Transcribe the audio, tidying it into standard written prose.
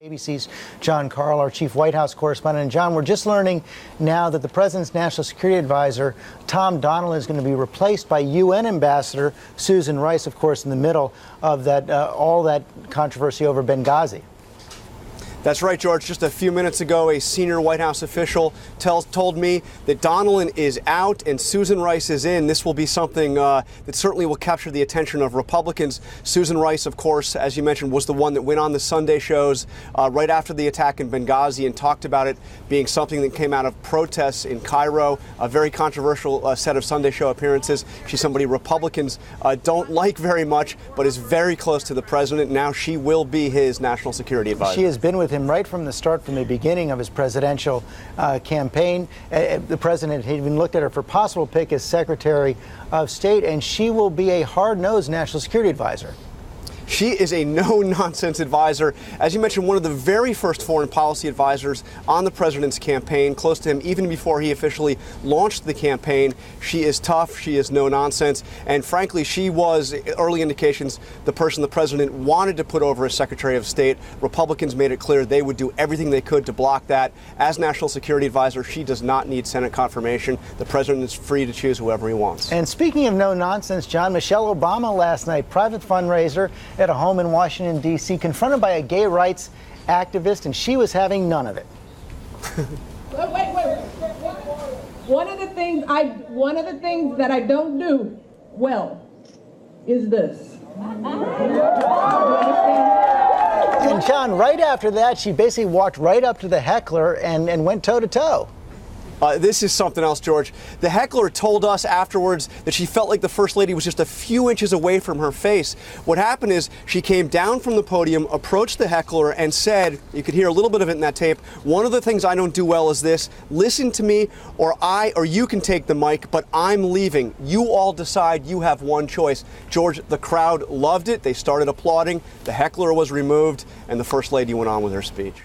ABC's John Carl, our chief White House correspondent. And John, we're just learning now that the president's national security advisor, Tom Donilon, is going to be replaced by UN Ambassador Susan Rice, of course, in the middle of that all that controversy over Benghazi. That's right, George. Just a few minutes ago, a senior White House official told me that Donilon is out and Susan Rice is in. This will be something that certainly will capture the attention of Republicans. Susan Rice, of course, as you mentioned, was the one that went on the Sunday shows right after the attack in Benghazi and talked about it being something that came out of protests in Cairo, a very controversial set of Sunday show appearances. She's somebody Republicans don't like very much, but is very close to the president. Now she will be his national security advisor. She has been with him right from the start, from the beginning of his presidential campaign. The president had even looked at her for possible pick as Secretary of State, and she will be a hard-nosed national security advisor. She is a no-nonsense advisor. As you mentioned, one of the very first foreign policy advisors on the president's campaign, close to him even before he officially launched the campaign. She is tough. She is no-nonsense. And frankly, she was, early indications, the person the president wanted to put over as Secretary of State. Republicans made it clear they would do everything they could to block that. As national security advisor, she does not need Senate confirmation. The president is free to choose whoever he wants. And speaking of no-nonsense, John, Michelle Obama last night, private fundraiser at a home in Washington, D.C., confronted by a gay rights activist, and she was having none of it. Wait. One of the things that I don't do well is this. And John, right after that, she basically walked right up to the heckler and went toe-to-toe. This is something else, George. The heckler told us afterwards that she felt like the First Lady was just a few inches away from her face. What happened is she came down from the podium, approached the heckler, and said, you could hear a little bit of it in that tape, one of the things I don't do well is this: listen to me, or you can take the mic, but I'm leaving. You all decide. You have one choice. George, the crowd loved it. They started applauding. The heckler was removed, and the First Lady went on with her speech.